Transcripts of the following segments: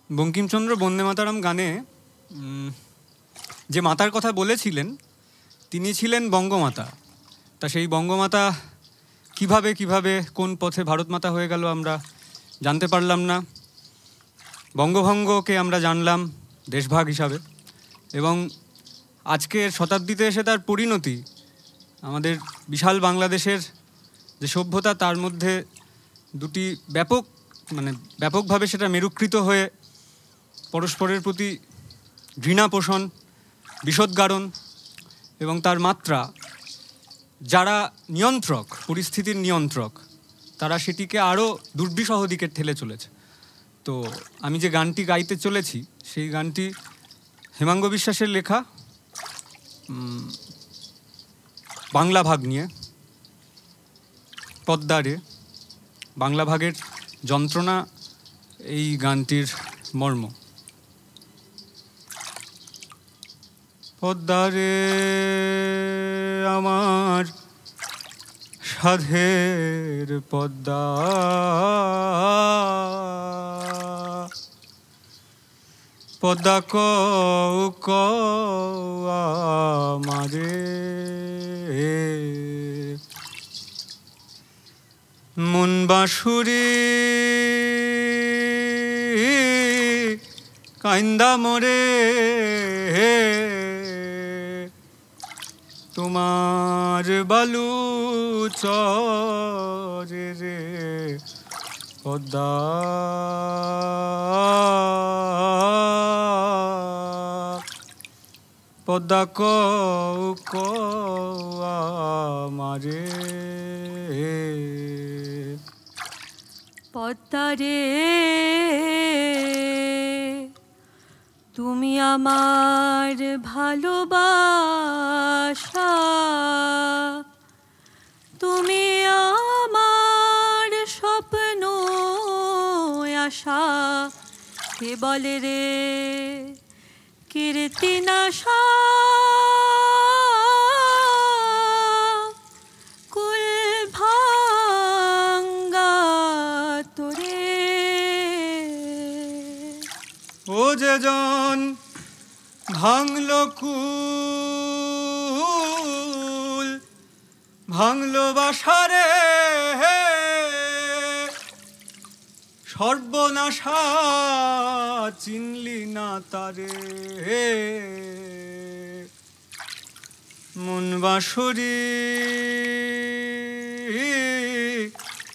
বঙ্কিমচন্দ্র বন্দে মাতরম গানে যে মাতার কথা বলেছিলেন তিনি ছিলেন বঙ্গমাতা। তা সেই বঙ্গমাতা কিভাবে কোন পথে ভারতমাতা হয়ে গেল আমরা জানতে পারলাম না। বঙ্গভঙ্গকে আমরা জানলাম দেশভাগ হিসাবে, এবং আজকের শতাব্দীতে এসে তার পরিণতি আমাদের বিশাল বাংলাদেশের যে সভ্যতা তার মধ্যে দুটি ব্যাপকভাবে সেটা মেরুকৃত হয়ে পরস্পরের প্রতি ঘৃণা পোষণ, বিষোদ্গারণ এবং তার মাত্রা, যারা নিয়ন্ত্রক, পরিস্থিতির নিয়ন্ত্রক, তারা সেটিকে আরও দুর্বিষহ দিকে ঠেলে চলেছে। তো আমি যে গানটি গাইতে চলেছি সেই গানটি হেমাঙ্গ বিশ্বাসের লেখা, বাংলা ভাগ নিয়ে। পদ্মারে বাংলা ভাগের যন্ত্রণা এই গানটির মর্ম। পদ্মারে আমার সাধের পদ্মা, পদ্মা কও আমারে, মন বাঁশুরি কাইন্দা মোরে, তোমার বালু চরে রে পদ্মা, পদ্মা কও আমারে। পদ্মারে তুমি আমার ভালোবাসা, তুমি আমার স্বপ্ন আশা, কে বলে রে কীর্তিনাশা, কুল ভাঙ্গা তোরে। ও যেজন ভাঙলো কুল, ভাঙলো বাসারে, সর্বনাশা চিনলি না তারে, মন বাঁশুরি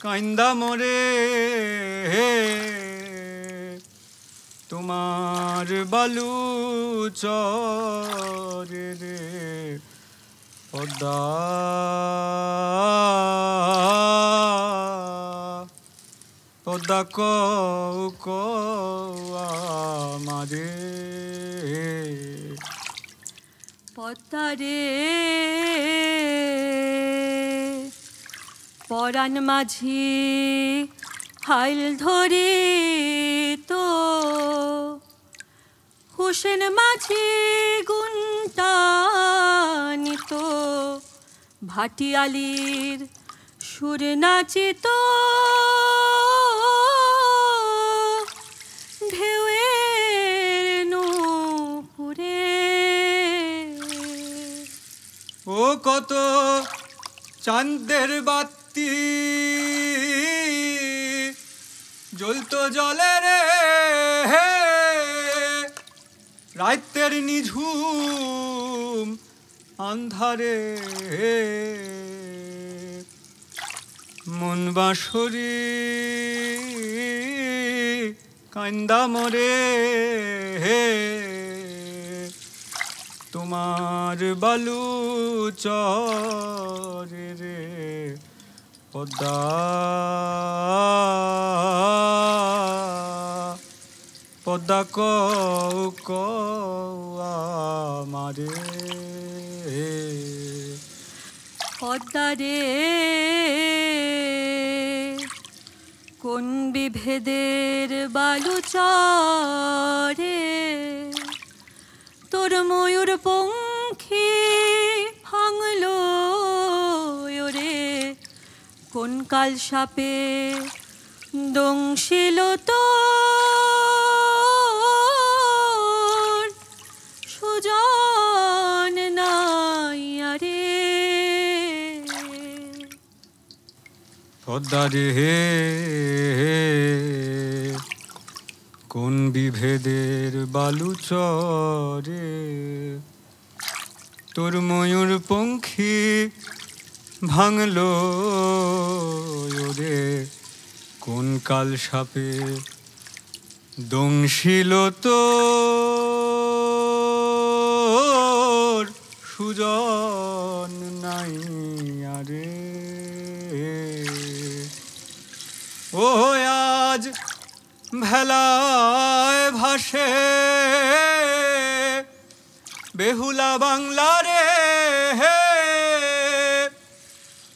কাইন্দা মোরে, তোমার বালু চরে রে পদ্মা, পদ্মা কও আমারে। পদ্মারে পরাণ মাঝি হাইল ধরে তো, হোসেন মাঝি গুনটানিত, ভাটিয়ালির সুর নাচিত, ঢেউয়ের নূপুরে। ও কত চাঁদের বাতি জ্বলতো জলে রে, রাতের নিঝুম আন্ধারে, মন বাঁশুরি কাইন্দা মোরে, তোমার বালু চরে রে পদ্মা, পদ্মা কও আমারে। পদ্মারে কোন বিভেদের বালু চরে, তোর ময়ূর পঙ্খী ভাঙলো ওরে, কোন কাল সাপে দংশিল তো পদ্মা রে হে, কোন বিভেদের বালুচরে তোর ময়ূর পঙ্খী ভাঙলো ওরে, কোন কাল সাপে দংশিল তোর সুজন নাই আরে। ও আজ ভেলায় ভাসে বেহুলা বাংলা রে হে,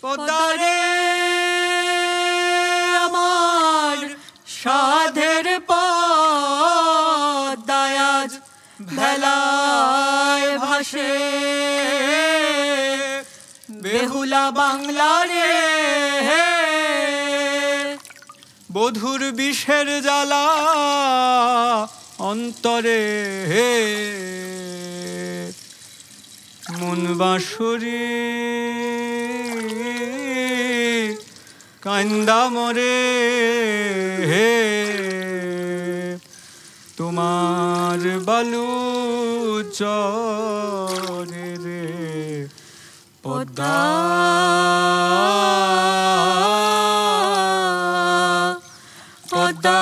পদ্মা রে আমার সাধের পদ্মায় আজ ভেলায় ভাসে বেহুলা বাংলা রে হে, বধুর বিষের জ্বালা অন্তরে হে, মন বাঁশরি কান্দা মরে হে, তোমার বালুচরে রে পদ্মা। পদ্মা